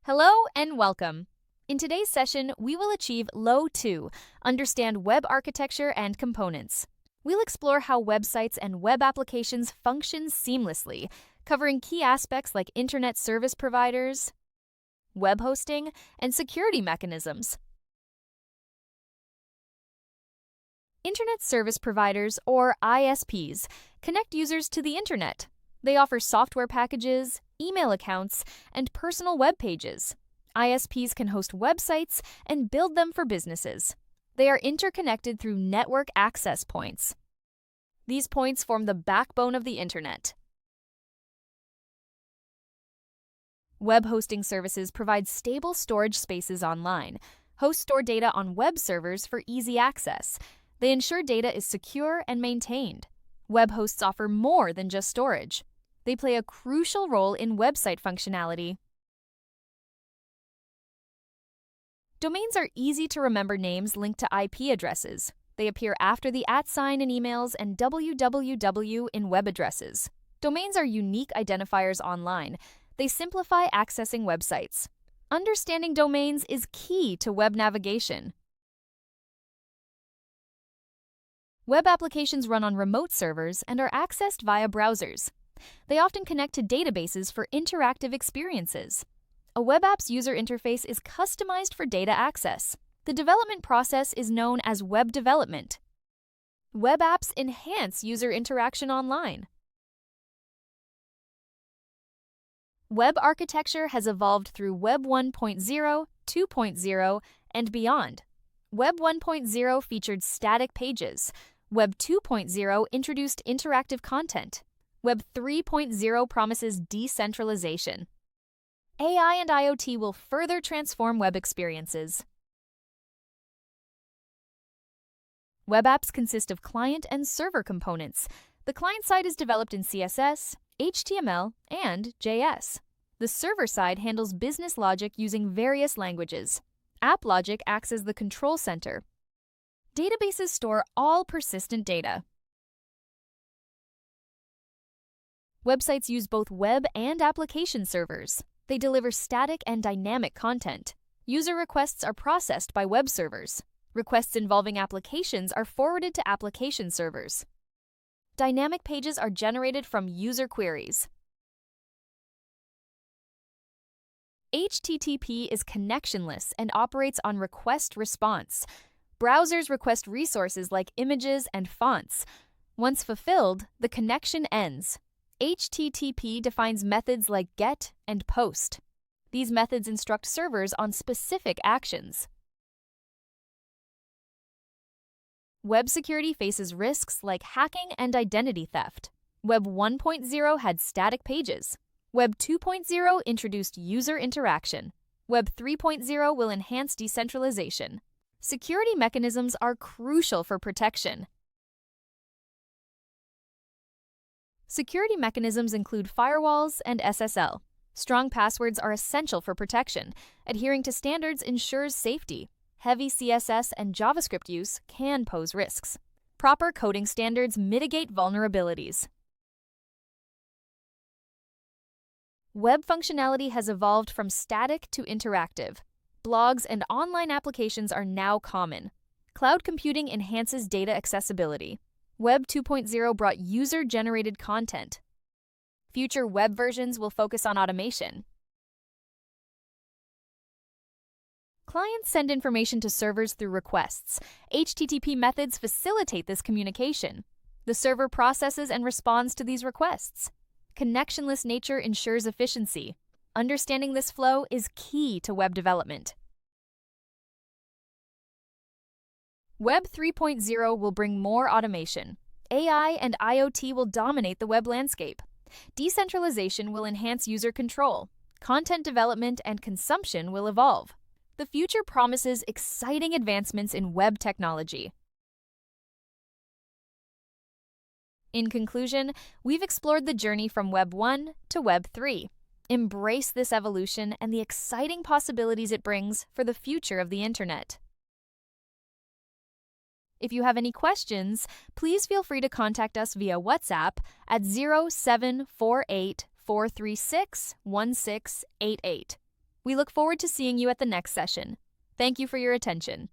Hello and welcome. In today's session, we will achieve LO2, understand web architecture and components. We'll explore how websites and web applications function seamlessly, covering key aspects like internet service providers, web hosting, and security mechanisms. Internet service providers, or ISPs, connect users to the internet. They offer software packages, email accounts, and personal web pages. ISPs can host websites and build them for businesses. They are interconnected through network access points. These points form the backbone of the internet. Web hosting services provide stable storage spaces online. Hosts store data on web servers for easy access. They ensure data is secure and maintained. Web hosts offer more than just storage. They play a crucial role in website functionality. Domains are easy-to-remember names linked to IP addresses. They appear after the @ sign in emails and www in web addresses. Domains are unique identifiers online. They simplify accessing websites. Understanding domains is key to web navigation. Web applications run on remote servers and are accessed via browsers. They often connect to databases for interactive experiences. A web app's user interface is customized for data access. The development process is known as web development. Web apps enhance user interaction online. Web architecture has evolved through Web 1.0, 2.0, and beyond. Web 1.0 featured static pages. Web 2.0 introduced interactive content. Web 3.0 promises decentralization. AI and IoT will further transform web experiences. Web apps consist of client and server components. The client side is developed in CSS, HTML, and JS. The server side handles business logic using various languages. App logic acts as the control center. Databases store all persistent data. Websites use both web and application servers. They deliver static and dynamic content. User requests are processed by web servers. Requests involving applications are forwarded to application servers. Dynamic pages are generated from user queries. HTTP is connectionless and operates on request response. Browsers request resources like images and fonts. Once fulfilled, the connection ends. HTTP defines methods like GET and POST. These methods instruct servers on specific actions. Web security faces risks like hacking and identity theft. Web 1.0 had static pages. Web 2.0 introduced user interaction. Web 3.0 will enhance decentralization. Security mechanisms are crucial for protection. Security mechanisms include firewalls and SSL. Strong passwords are essential for protection. Adhering to standards ensures safety. Heavy CSS and JavaScript use can pose risks. Proper coding standards mitigate vulnerabilities. Web functionality has evolved from static to interactive. Blogs and online applications are now common. Cloud computing enhances data accessibility. Web 2.0 brought user-generated content. Future web versions will focus on automation. Clients send information to servers through requests. HTTP methods facilitate this communication. The server processes and responds to these requests. Connectionless nature ensures efficiency. Understanding this flow is key to web development. Web 3.0 will bring more automation. AI and IoT will dominate the web landscape. Decentralization will enhance user control. Content development and consumption will evolve. The future promises exciting advancements in web technology. In conclusion, we've explored the journey from Web 1 to Web 3. Embrace this evolution and the exciting possibilities it brings for the future of the Internet. If you have any questions, please feel free to contact us via WhatsApp at 0748 436 1688. We look forward to seeing you at the next session. Thank you for your attention.